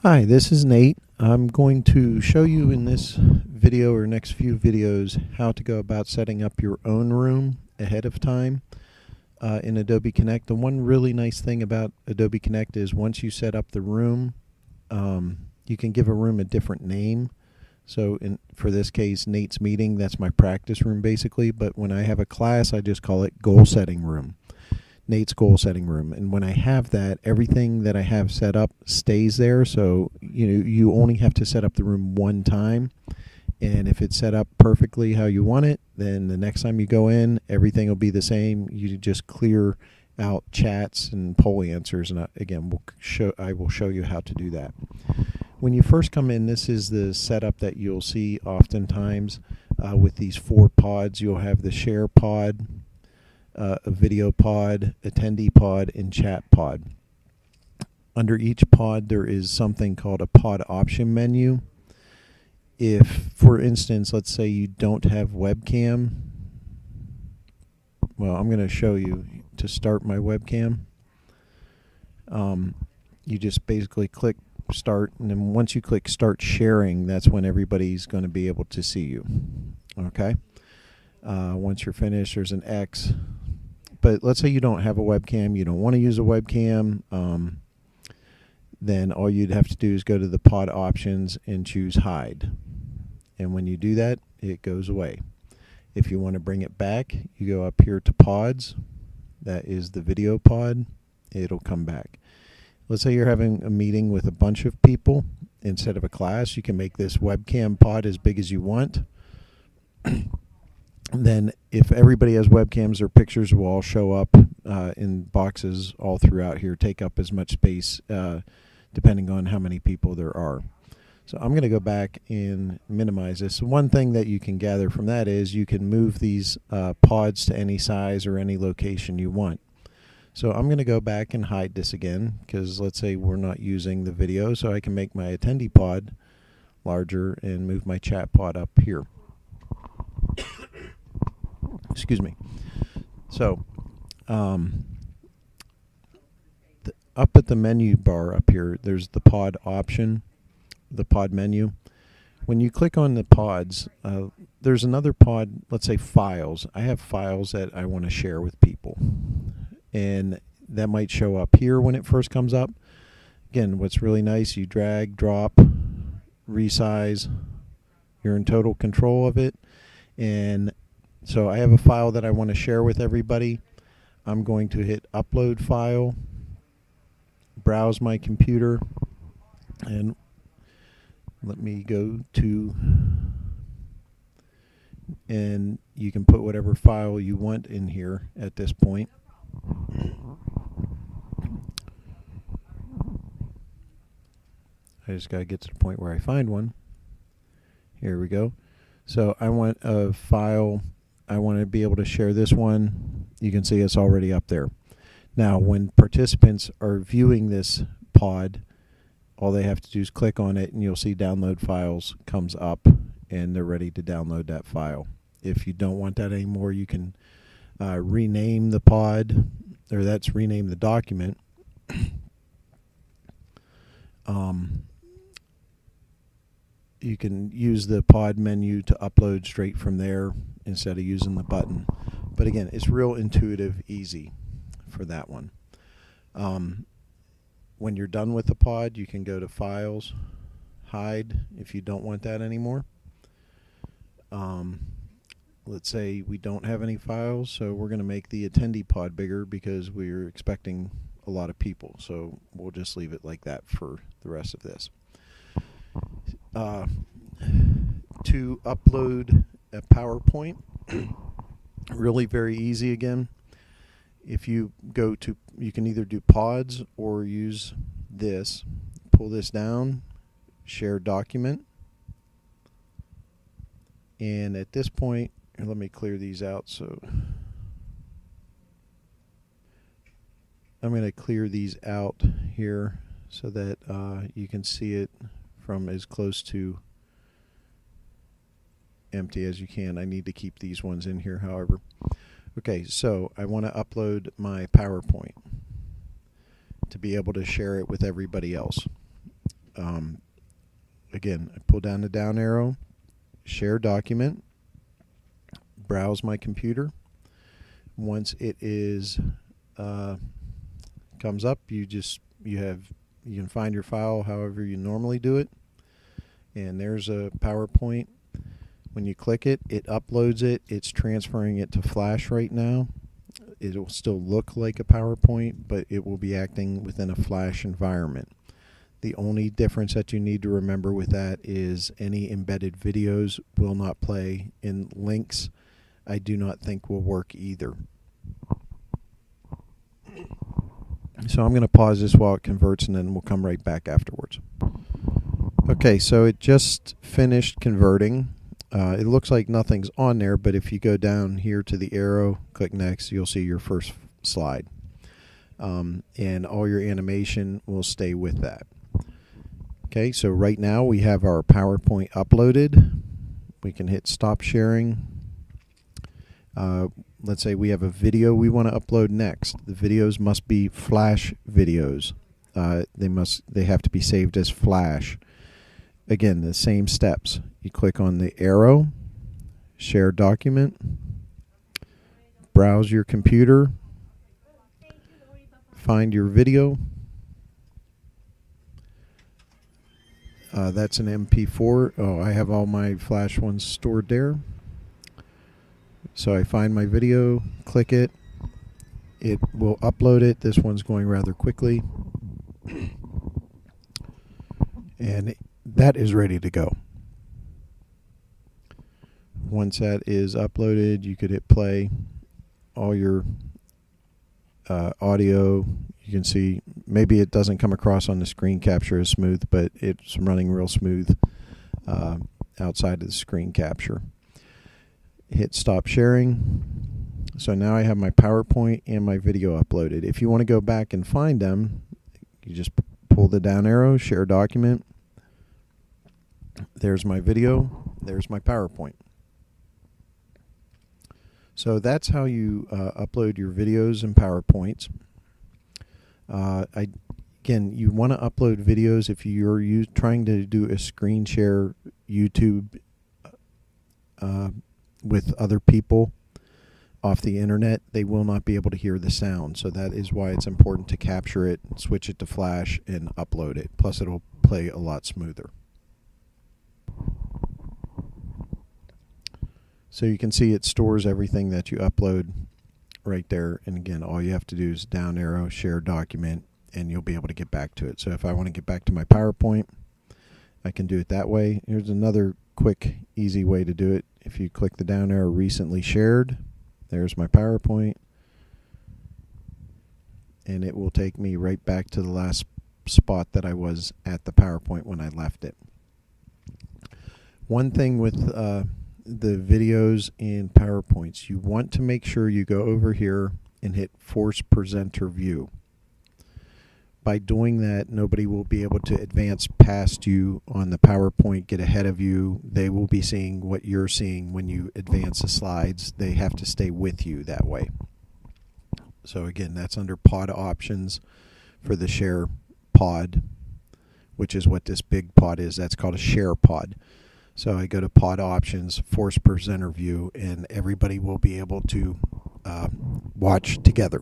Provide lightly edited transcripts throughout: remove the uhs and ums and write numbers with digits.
Hi, this is Nate. I'm going to show you in this video or next few videos how to go about setting up your own room ahead of time in Adobe Connect. The one really nice thing about Adobe Connect is once you set up the room, you can give a room a different name. So for this case, Nate's meeting, that's my practice room basically, but when I have a class, I just call it goal setting room. Nate's goal setting room, and when I have that, everything that I have set up stays there. So you only have to set up the room one time, and if it's set up perfectly how you want it, then the next time you go in, everything will be the same. You just clear out chats and poll answers, and again, I will show you how to do that. When you first come in, this is the setup that you'll see oftentimes with these 4 pods. You'll have the share pod, a video pod, attendee pod, and chat pod. Under each pod there is something called a pod option menu. If, for instance, let's say you don't have webcam, well, I'm going to show you to start my webcam. You just basically click start, and then once you click start sharing, that's when everybody's going to be able to see you. Okay? Once you're finished, there's an X. But let's say you don't have a webcam, you don't want to use a webcam, then all you'd have to do is go to the pod options and choose hide. And when you do that, it goes away. If you want to bring it back, you go up here to pods. That is the video pod. It'll come back. Let's say you're having a meeting with a bunch of people. Instead of a class, you can make this webcam pod as big as you want. Then if everybody has webcams, their pictures will all show up in boxes all throughout here, take up as much space depending on how many people there are. So I'm going to go back and minimize this. One thing that you can gather from that is you can move these pods to any size or any location you want. So I'm going to go back and hide this again because let's say we're not using the video, so I can make my attendee pod larger and move my chat pod up here. Excuse me. So up at the menu bar up here, there's the pod option, the pod menu. When you click on the pods, there's another pod, let's say files. I have files that I want to share with people, and that might show up here when it first comes up. Again, what's really nice, you drag, drop, resize. You're in total control of it. And so I have a file that I want to share with everybody. I'm going to hit upload file, browse my computer, and let me go to, and you can put whatever file you want in here at this point. I just got to get to the point where I find one. Here we go. So I want a file. I want to be able to share this one. You can see it's already up there. Now, when participants are viewing this pod, all they have to do is click on it, and you'll see download files comes up, and they're ready to download that file. If you don't want that anymore, you can rename the pod, or that's rename the document. You can use the pod menu to upload straight from there instead of using the button. But again, it's real intuitive, easy for that one. When you're done with the pod, you can go to Files, Hide if you don't want that anymore. Let's say we don't have any files, so we're going to make the attendee pod bigger because we're expecting a lot of people. So we'll just leave it like that for the rest of this. To upload a PowerPoint, really very easy again. If you go to, you can either do pods or use this. Pull this down, share document, and at this point, let me clear these out. So I'm going to clear these out here so that you can see it from as close to empty as you can. I need to keep these ones in here, however. Okay, so I want to upload my PowerPoint to be able to share it with everybody else. Again, I pull down the down arrow, share document, browse my computer. Once it is comes up, you can find your file however you normally do it. And there's a PowerPoint. When you click it, it uploads it. It's transferring it to Flash right now. It will still look like a PowerPoint, but it will be acting within a Flash environment. The only difference that you need to remember with that is any embedded videos will not play, and links I do not think will work either. So I'm going to pause this while it converts, and then we'll come right back afterwards. Okay, so it just finished converting. It looks like nothing's on there, but if you go down here to the arrow, click next, you'll see your first slide. And all your animation will stay with that. Okay, so right now we have our PowerPoint uploaded. We can hit stop sharing. Let's say we have a video we want to upload next. The videos must be Flash videos. They have to be saved as Flash. Again, the same steps. You click on the arrow, share document, browse your computer, find your video. That's an MP4. Oh, I have all my Flash ones stored there. So I find my video, click it. It will upload it. This one's going rather quickly. And that is ready to go. Once that is uploaded, you could hit play. All your audio, you can see, maybe it doesn't come across on the screen capture as smooth, but it's running real smooth outside of the screen capture. Hit stop sharing. So now I have my PowerPoint and my video uploaded. If you want to go back and find them, you just pull the down arrow, share document. There's my video, there's my PowerPoint. So that's how you upload your videos and PowerPoints. Again, you want to upload videos if you're trying to do a screen share YouTube with other people off the internet. They will not be able to hear the sound. So that is why it's important to capture it, switch it to Flash, and upload it. Plus it'll play a lot smoother. So you can see it stores everything that you upload right there. And again, all you have to do is down arrow, share document, and you'll be able to get back to it. So if I want to get back to my PowerPoint, I can do it that way. Here's another quick, easy way to do it. If you click the down arrow, recently shared, there's my PowerPoint. And it will take me right back to the last spot that I was at the PowerPoint when I left it. One thing with the videos and PowerPoints, you want to make sure you go over here and hit Force Presenter View. By doing that, nobody will be able to advance past you on the PowerPoint, get ahead of you. They will be seeing what you're seeing when you advance the slides. They have to stay with you that way. So again, that's under Pod Options for the Share Pod, which is what this big pod is. That's called a Share Pod. So I go to Pod Options, Force Presenter View, and everybody will be able to watch together.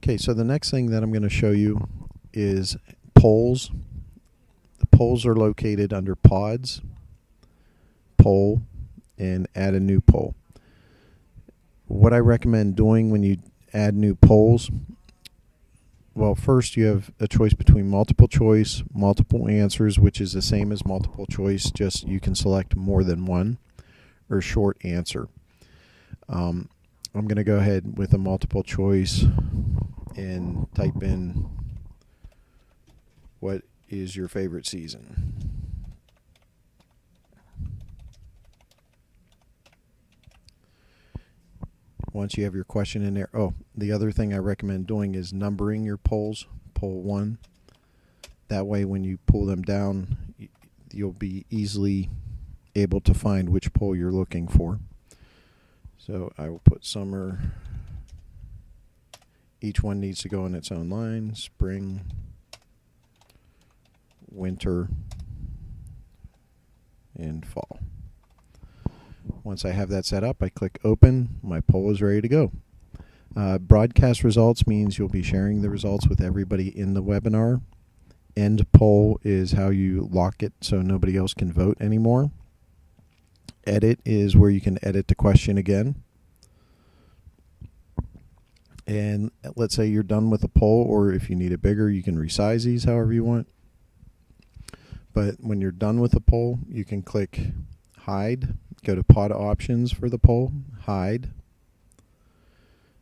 Okay, so the next thing that I'm going to show you is polls. The polls are located under Pods, Poll, and Add a New Poll. What I recommend doing when you add new polls, well, first you have a choice between multiple choice, multiple answers, which is the same as multiple choice, just you can select more than one, or short answer. I'm going to go ahead with a multiple choice and type in, what is your favorite season? Once you have your question in there, the other thing I recommend doing is numbering your polls, poll 1. That way when you pull them down, you'll be easily able to find which poll you're looking for. So I will put summer. Each one needs to go in its own line. Spring. winter, and fall. Once I have that set up, I click open. My poll is ready to go. Broadcast results means you'll be sharing the results with everybody in the webinar. End poll is how you lock it so nobody else can vote anymore. Edit is where you can edit the question again. And let's say you're done with a poll, or if you need it bigger, you can resize these however you want. But when you're done with the poll, you can click hide, go to pod options for the poll, hide.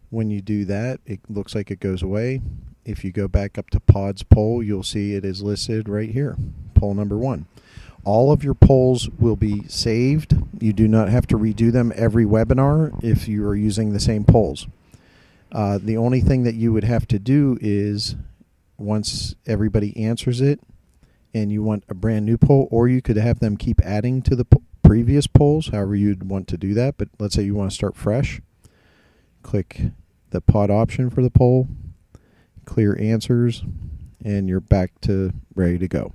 When you do that, it looks like it goes away. If you go back up to pods poll, you'll see it is listed right here, poll number 1. All of your polls will be saved. You do not have to redo them every webinar if you are using the same polls. The only thing that you would have to do is, once everybody answers it and you want a brand new poll, or you could have them keep adding to the previous polls, however you'd want to do that. But let's say you want to start fresh. Click the pod option for the poll, clear answers, and you're back to ready to go.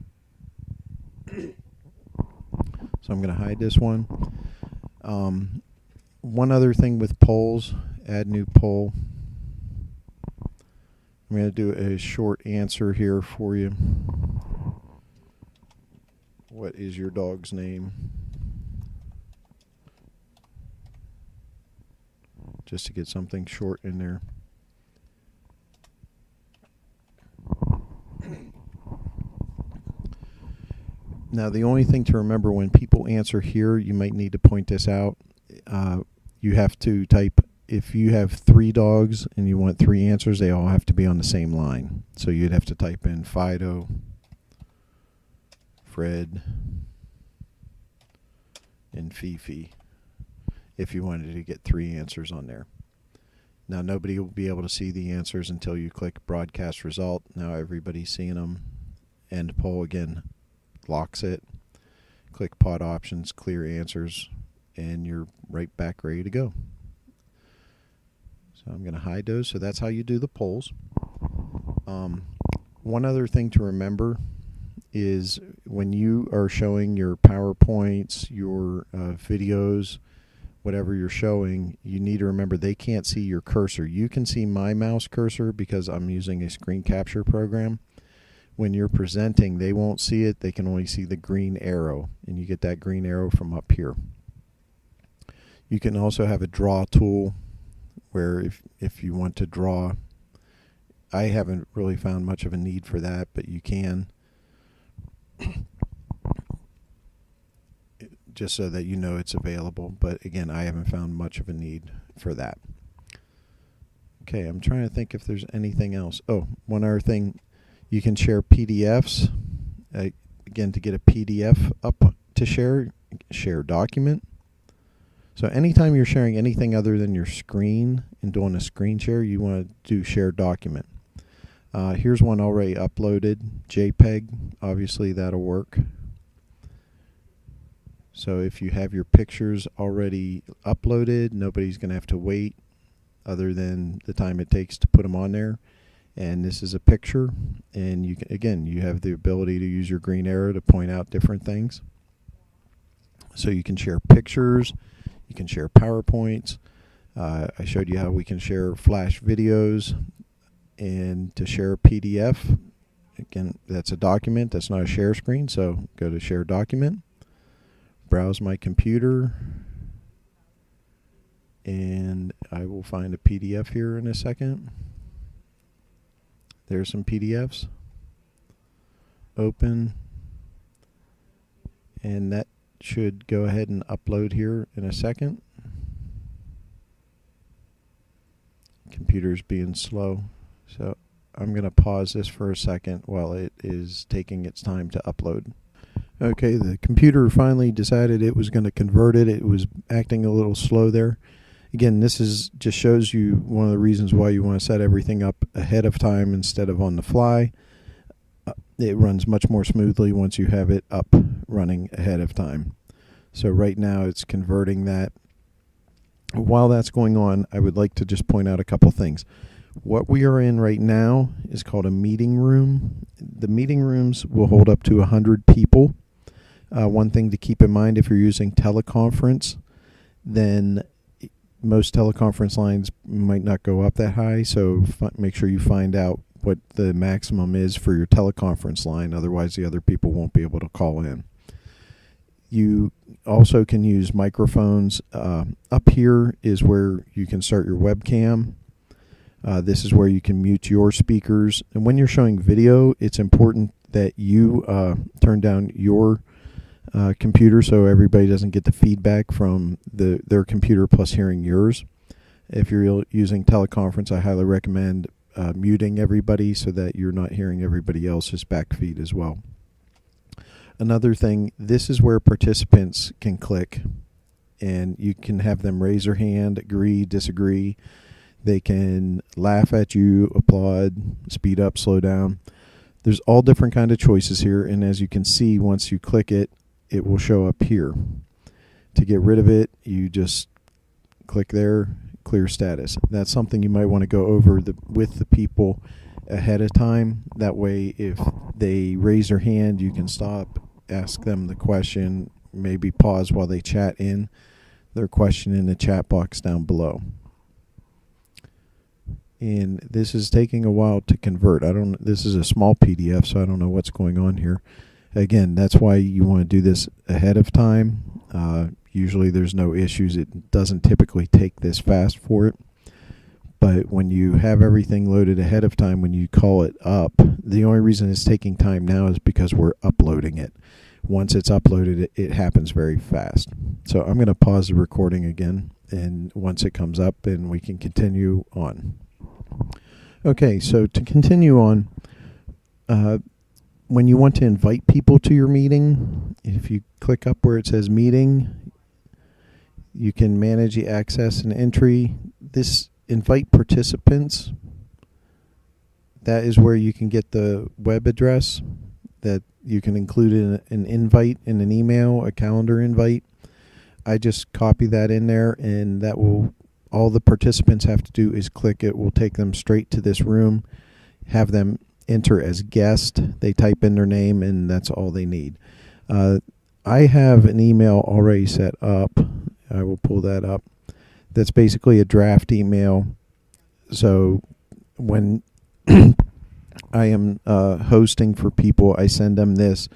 So I'm going to hide this one. One other thing with polls, add new poll. I'm going to do a short answer here for you. What is your dog's name? Just to get something short in there. Now, the only thing to remember when people answer here, you might need to point this out. You have to type, if you have 3 dogs and you want 3 answers, they all have to be on the same line. So you'd have to type in Fido, Fred, and Fifi if you wanted to get 3 answers on there. Now, nobody will be able to see the answers until you click broadcast result. Now everybody's seeing them. End poll again. Locks it, click pod options, clear answers, and you're right back ready to go. So I'm going to hide those. So that's how you do the polls. One other thing to remember is when you are showing your PowerPoints, your videos, whatever you're showing, you need to remember they can't see your cursor. You can see my mouse cursor because I'm using a screen capture program. When you're presenting, they won't see it. They can only see the green arrow, and you get that green arrow from up here. You can also have a draw tool where if you want to draw, I haven't really found much of a need for that, but you can, just so that you know it's available. But again, I haven't found much of a need for that. Okay, I'm trying to think if there's anything else. Oh, one other thing. You can share PDFs. Again, to get a PDF up to share document. So anytime you're sharing anything other than your screen and doing a screen share, you want to do share document. Here's one already uploaded, JPEG. Obviously, that'll work. So if you have your pictures already uploaded, nobody's going to have to wait other than the time it takes to put them on there. And this is a picture, and you can, again, you have the ability to use your green arrow to point out different things. So you can share pictures, you can share PowerPoints. I showed you how we can share Flash videos, and to share a PDF, again, that's a document, that's not a share screen, so go to share document, browse my computer, and I will find a PDF here in a second. There's some PDFs. Open. And that should go ahead and upload here in a second. Computer's being slow. So I'm going to pause this for a second while it is taking its time to upload. Okay, the computer finally decided it was going to convert it. It was acting a little slow there. Again, this is just shows you one of the reasons why you want to set everything up ahead of time instead of on the fly. It runs much more smoothly once you have it up running ahead of time. So right now it's converting that. While that's going on, I would like to just point out a couple things. What we are in right now is called a meeting room, The meeting rooms will hold up to 100 people. One thing to keep in mind, if you're using teleconference, then most teleconference lines might not go up that high, so make sure you find out what the maximum is for your teleconference line. Otherwise, the other people won't be able to call in. You also can use microphones. Up here is where you can start your webcam. This is where you can mute your speakers. And when you're showing video, it's important that you turn down your computer so everybody doesn't get the feedback from their computer plus hearing yours. If you're using teleconference, I highly recommend muting everybody so that you're not hearing everybody else's back feed as well. Another thing, this is where participants can click, and you can have them raise their hand, agree, disagree. They can laugh at you, applaud, speed up, slow down. There's all different kind of choices here, and as you can see, once you click it, it will show up here. To get rid of it, you just click there, clear status. That's something you might want to go over with the people ahead of time. That way, if they raise their hand, you can stop, ask them the question, maybe pause while they chat in their question in the chat box down below. And this is taking a while to convert. This is a small PDF, so I don't know what's going on here. Again, that's why you want to do this ahead of time. Usually there's no issues. It doesn't typically take this fast for it. But when you have everything loaded ahead of time, when you call it up, the only reason it's taking time now is because we're uploading it. Once it's uploaded, it happens very fast. So I'm going to pause the recording again, and once it comes up, then we can continue on. Okay, so to continue on, when you want to invite people to your meeting, if you click up where it says meeting, you can manage the access and entry. This invite participants, that is where you can get the web address that you can include in an invite in an email, a calendar invite. I just copy that in there, and that will, all the participants have to do is click it. Will take them straight to this room, have them enter as guest. They type in their name, and that's all they need. I have an email already set up. I will pull that up. That's basically a draft email. So when I am hosting for people, I send them this.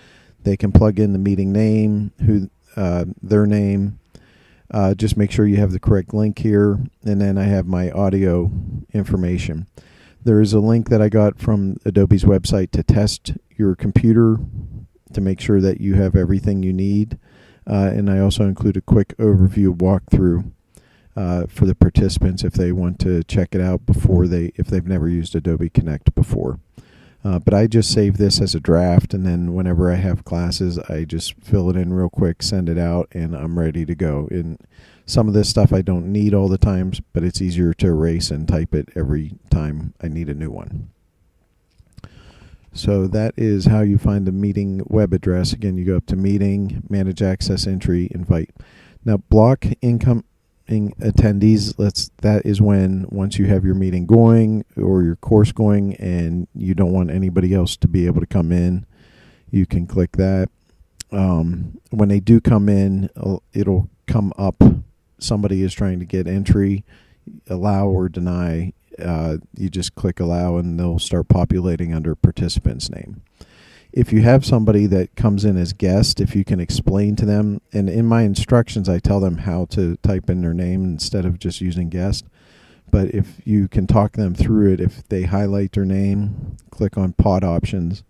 They can plug in the meeting name, their name. Just make sure you have the correct link here, and then I have my audio information. There is a link that I got from Adobe's website to test your computer to make sure that you have everything you need. And I also include a quick overview walkthrough for the participants if they want to check it out if they've never used Adobe Connect before. But I just save this as a draft, and then whenever I have classes, I just fill it in real quick, send it out, and I'm ready to go. And some of this stuff I don't need all the times, but it's easier to erase and type it every time I need a new one. So that is how you find the meeting web address. Again, you go up to meeting, manage access entry, invite. Now block incoming attendees, that is when once you have your meeting going or your course going and you don't want anybody else to be able to come in, you can click that. When they do come in, it'll come up. Somebody is trying to get entry, allow or deny. You just click allow and they'll start populating under participant's name. If you have somebody that comes in as guest, if you can explain to them, and in my instructions I tell them how to type in their name instead of just using guest, but if you can talk them through it, if they highlight their name, click on pod options,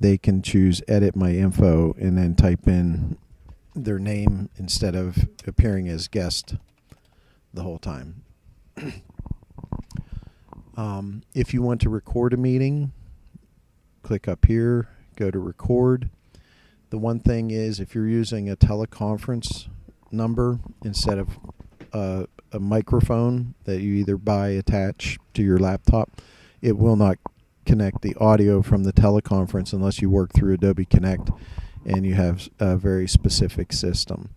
they can choose edit my info and then type in their name instead of appearing as guest the whole time. If you want to record a meeting, click up here, go to record. The one thing is, if you're using a teleconference number instead of a microphone that you either buy attached to your laptop, it will not connect the audio from the teleconference unless you work through Adobe Connect and you have a very specific system.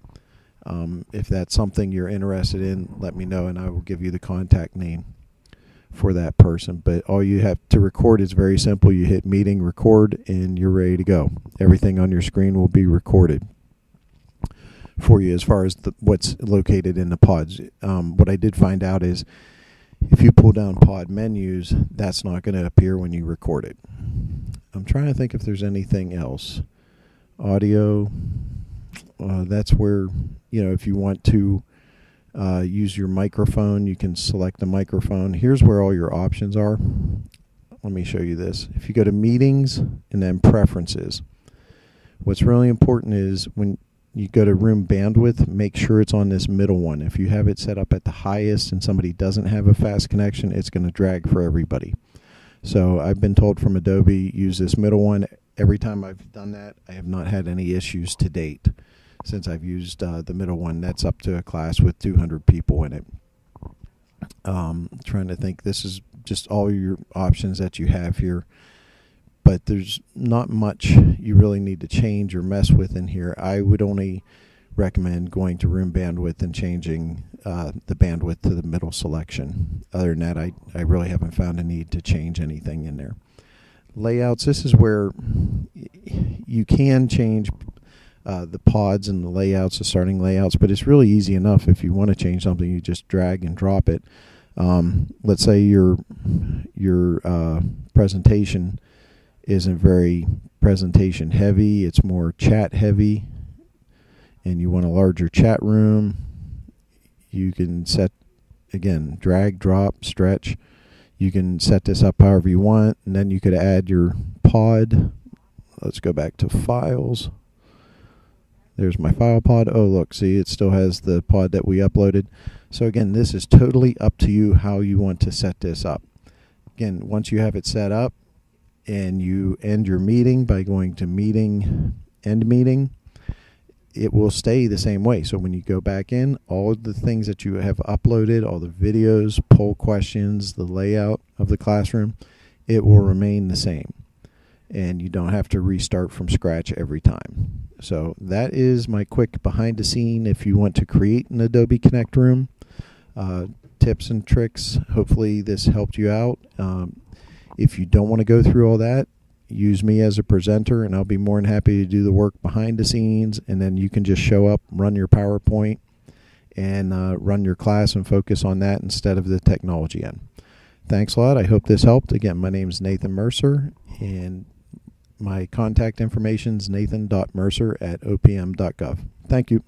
If that's something you're interested in, let me know and I will give you the contact name. for that person. But all you have to record is very simple. You hit meeting, record, and you're ready to go. Everything on your screen will be recorded for you as far as what's located in the pods. What I did find out is if you pull down pod menus, that's not going to appear when you record it. I'm trying to think if there's anything else. Audio, that's where, if you want to use your microphone, you can select the microphone. Here's where all your options are. Let me show you this. If you go to meetings and then preferences, what's really important is when you go to room bandwidth, make sure it's on this middle one. If you have it set up at the highest and somebody doesn't have a fast connection, it's going to drag for everybody. So I've been told from Adobe, use this middle one. Every time I've done that, I have not had any issues to date since I've used the middle one. That's up to a class with 200 people in it. Trying to think, this is just all your options that you have here. But there's not much you really need to change or mess with in here. I would only recommend going to room bandwidth and changing the bandwidth to the middle selection. Other than that, I really haven't found a need to change anything in there. Layouts, this is where you can change the pods and the layouts, the starting layouts, but it's really easy enough. If you want to change something, you just drag and drop it. Let's say your presentation isn't very presentation heavy, it's more chat heavy, and you want a larger chat room, you can set, again, drag, drop, stretch. You can set this up however you want, and then you could add your pod. Let's go back to files. There's my file pod. Oh, look, see, it still has the pod that we uploaded. So again, this is totally up to you how you want to set this up. Again, once you have it set up, and you end your meeting by going to meeting, end meeting, it will stay the same way. So when you go back in, all of the things that you have uploaded, all the videos, poll questions, the layout of the classroom, it will remain the same. And you don't have to restart from scratch every time. So that is my quick behind the scene if you want to create an Adobe Connect room. Tips and tricks. Hopefully this helped you out. If you don't want to go through all that, use me as a presenter, and I'll be more than happy to do the work behind the scenes, and then you can just show up, run your PowerPoint, and run your class and focus on that instead of the technology end. Thanks a lot. I hope this helped. Again, my name is Nathan Mercer, and my contact information is nathan.mercer@opm.gov. Thank you.